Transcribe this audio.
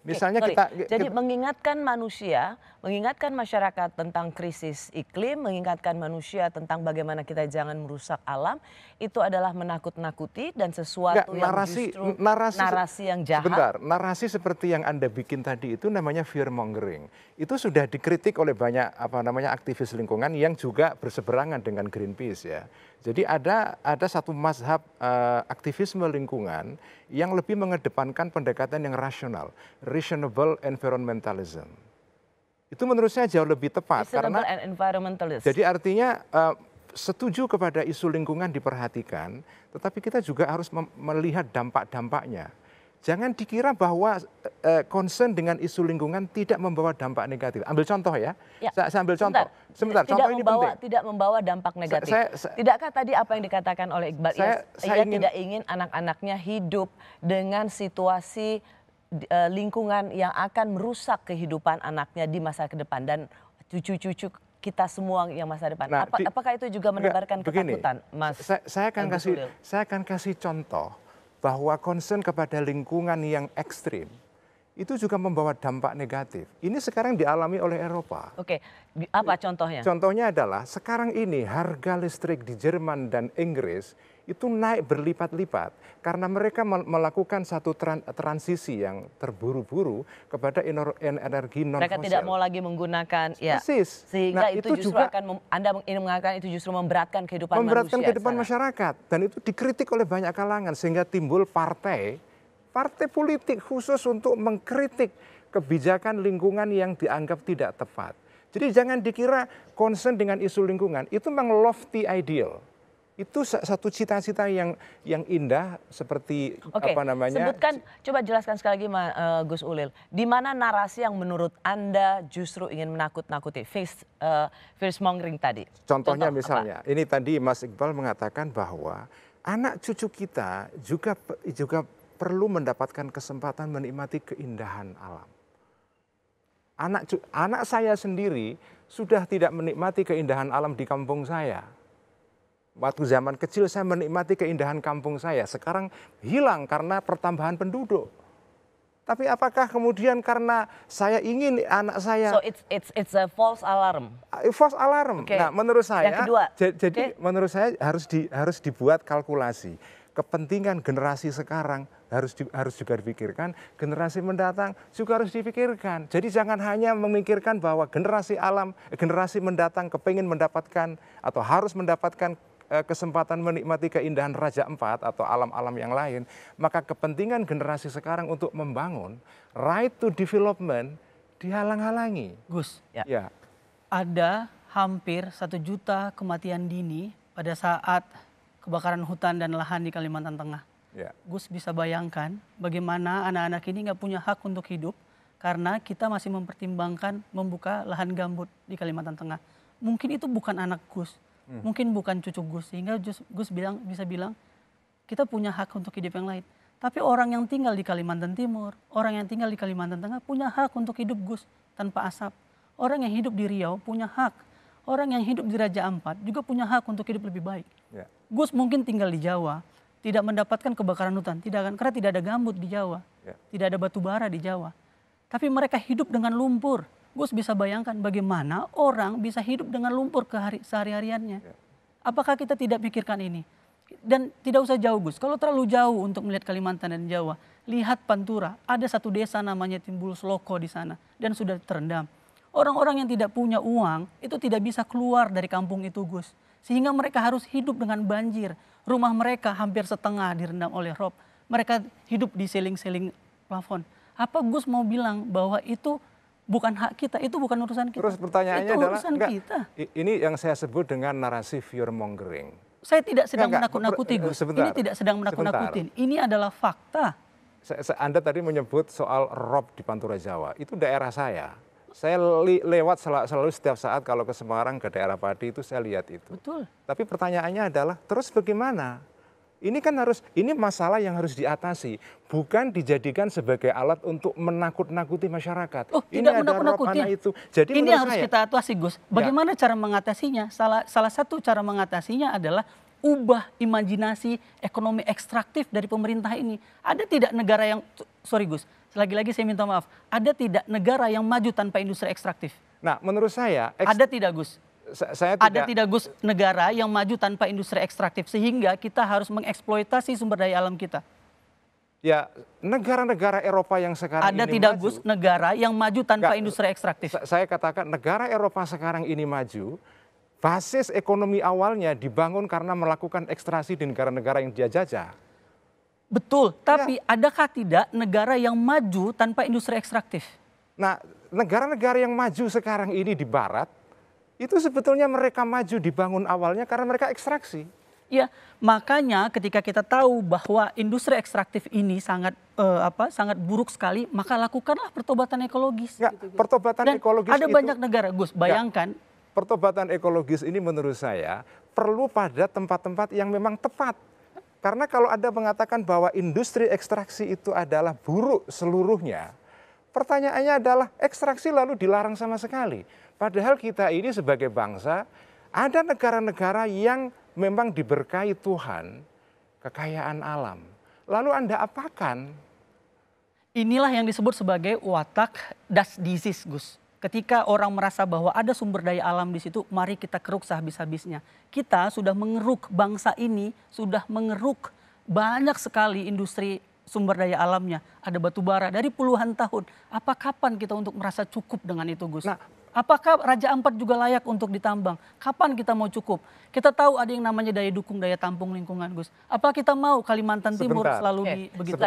Misalnya Jadi mengingatkan manusia, mengingatkan masyarakat tentang krisis iklim, mengingatkan manusia tentang bagaimana kita jangan merusak alam, itu adalah menakut-nakuti dan sesuatu yang justru narasi yang jahat. Sebentar, narasi seperti yang Anda bikin tadi itu namanya fear mongering. Itu sudah dikritik oleh banyak aktivis lingkungan yang juga berseberangan dengan Greenpeace ya. Jadi ada satu mazhab aktivisme lingkungan yang lebih mengedepankan pendekatan yang rasional, reasonable environmentalism. Itu menurut saya jauh lebih tepat karena environmentalist. Jadi artinya setuju kepada isu lingkungan diperhatikan, tetapi kita juga harus melihat dampak-dampaknya. Jangan dikira bahwa concern dengan isu lingkungan tidak membawa dampak negatif. Ambil contoh ya. Saya ambil contoh. Sebentar, contoh ini penting. Tidak membawa dampak negatif. Tidakkah tadi apa yang dikatakan oleh Iqbal? Ia tidak ingin anak-anaknya hidup dengan situasi lingkungan yang akan merusak kehidupan anaknya di masa ke depan dan cucu-cucu kita semua yang masa depan. Apakah itu juga menebarkan ketakutan, Mas? Saya akan kasih contoh bahwa concern kepada lingkungan yang ekstrim itu juga membawa dampak negatif. Ini sekarang dialami oleh Eropa. Oke, apa contohnya? Contohnya adalah sekarang ini harga listrik di Jerman dan Inggris itu naik berlipat-lipat karena mereka melakukan satu transisi yang terburu-buru kepada energi non-fosil. Mereka tidak mau lagi menggunakan, persis. Sehingga itu justru juga Anda ingin mengatakan itu justru memberatkan kehidupan manusia. Memberatkan kehidupan masyarakat dan itu dikritik oleh banyak kalangan sehingga timbul partai politik khusus untuk mengkritik kebijakan lingkungan yang dianggap tidak tepat. Jadi jangan dikira concern dengan isu lingkungan itu memang lofty ideal. Itu satu cita-cita yang indah seperti apa namanya. Sebutkan, coba jelaskan sekali lagi Gus Ulil. Di mana narasi yang menurut Anda justru ingin menakut-nakuti, fear mongering tadi? Contohnya misalnya, ini tadi Mas Iqbal mengatakan bahwa anak cucu kita juga perlu mendapatkan kesempatan menikmati keindahan alam. Anak saya sendiri sudah tidak menikmati keindahan alam di kampung saya. Waktu zaman kecil saya menikmati keindahan kampung saya, sekarang hilang karena pertambahan penduduk. Tapi apakah kemudian karena saya ingin anak saya... So it's a false alarm. False alarm. Okay. Nah, menurut saya, yang kedua, jadi menurut saya harus dibuat kalkulasi. Kepentingan generasi sekarang harus juga dipikirkan, generasi mendatang juga harus dipikirkan. Jadi jangan hanya memikirkan bahwa generasi mendatang kepingin mendapatkan atau harus mendapatkan kesempatan menikmati keindahan Raja Empat atau alam-alam yang lain, maka kepentingan generasi sekarang untuk membangun right to development dihalang-halangi. Gus, ada hampir 1 juta kematian dini pada saat kebakaran hutan dan lahan di Kalimantan Tengah. Gus bisa bayangkan bagaimana anak-anak ini nggak punya hak untuk hidup karena kita masih mempertimbangkan membuka lahan gambut di Kalimantan Tengah. Mungkin itu bukan anak Gus. Mungkin bukan cucu Gus, sehingga Gus bisa bilang kita punya hak untuk hidup yang lain. Tapi orang yang tinggal di Kalimantan Timur, orang yang tinggal di Kalimantan Tengah punya hak untuk hidup Gus tanpa asap. Orang yang hidup di Riau punya hak. Orang yang hidup di Raja Ampat juga punya hak untuk hidup lebih baik. Gus mungkin tinggal di Jawa, tidak mendapatkan kebakaran hutan, karena tidak ada gambut di Jawa, tidak ada batu bara di Jawa. Tapi mereka hidup dengan lumpur. Gus bisa bayangkan bagaimana orang bisa hidup dengan lumpur sehari-hariannya. Apakah kita tidak pikirkan ini? Dan tidak usah jauh Gus, kalau terlalu jauh untuk melihat Kalimantan dan Jawa, lihat Pantura, ada satu desa namanya Timbulus Loko di sana dan sudah terendam. Orang-orang yang tidak punya uang itu tidak bisa keluar dari kampung itu Gus. Sehingga mereka harus hidup dengan banjir. Rumah mereka hampir setengah direndam oleh rob. Mereka hidup di seling-seling plafon. Apa Gus mau bilang bahwa itu bukan hak kita, itu bukan urusan kita. Terus pertanyaannya itu adalah, urusan kita. Ini yang saya sebut dengan narasi fear mongering. Saya tidak sedang menakut-nakuti Gus. Ini tidak sedang menakut-nakutin. Ini adalah fakta. Anda tadi menyebut soal rob di Pantura Jawa. Itu daerah saya. Saya lewat selalu setiap saat kalau ke Semarang, ke daerah Pati itu saya lihat itu. Betul. Tapi pertanyaannya adalah terus bagaimana? Ini masalah yang harus diatasi, bukan dijadikan sebagai alat untuk menakut-nakuti masyarakat. Tidak menakut-nakuti. Jadi ini harus kita atasi Gus. Bagaimana cara mengatasinya? Salah satu cara mengatasinya adalah ubah imajinasi ekonomi ekstraktif dari pemerintah ini. Ada tidak negara yang, Lagi-lagi saya minta maaf, ada tidak negara yang maju tanpa industri ekstraktif? Nah, menurut saya... Ada tidak, Gus? Saya tidak... Ada tidak, Gus, negara yang maju tanpa industri ekstraktif sehingga kita harus mengeksploitasi sumber daya alam kita? Ya, negara-negara Eropa yang sekarang ada ini tidak, maju, Gus, negara yang maju tanpa industri ekstraktif? Saya katakan negara Eropa sekarang ini maju, basis ekonomi awalnya dibangun karena melakukan ekstraksi di negara-negara yang dia jajah. Betul, tapi adakah tidak negara yang maju tanpa industri ekstraktif? Nah, negara-negara yang maju sekarang ini di barat, itu sebetulnya mereka maju dibangun awalnya karena mereka ekstraksi. Ya, makanya ketika kita tahu bahwa industri ekstraktif ini sangat sangat buruk sekali, maka lakukanlah pertobatan ekologis. Ya, gitu. Pertobatan ekologis ada banyak negara, Gus, bayangkan. Ya, pertobatan ekologis ini menurut saya perlu pada tempat-tempat yang memang tepat. Karena kalau Anda mengatakan bahwa industri ekstraksi itu adalah buruk seluruhnya, pertanyaannya adalah ekstraksi lalu dilarang sama sekali. Padahal kita ini sebagai bangsa, ada negara-negara yang memang diberkahi Tuhan kekayaan alam. Lalu Anda apakan? Inilah yang disebut sebagai watak das disease, Gus. Ketika orang merasa bahwa ada sumber daya alam di situ, mari kita keruk sehabis-habisnya. Kita sudah mengeruk, bangsa ini sudah mengeruk banyak sekali industri sumber daya alamnya. Ada batu bara dari puluhan tahun. Apa kapan kita untuk merasa cukup dengan itu, Gus? Nah, apakah Raja Ampat juga layak untuk ditambang? Kapan kita mau cukup? Kita tahu ada yang namanya daya dukung, daya tampung lingkungan, Gus. Apa kita mau Kalimantan Timur selalu begitu?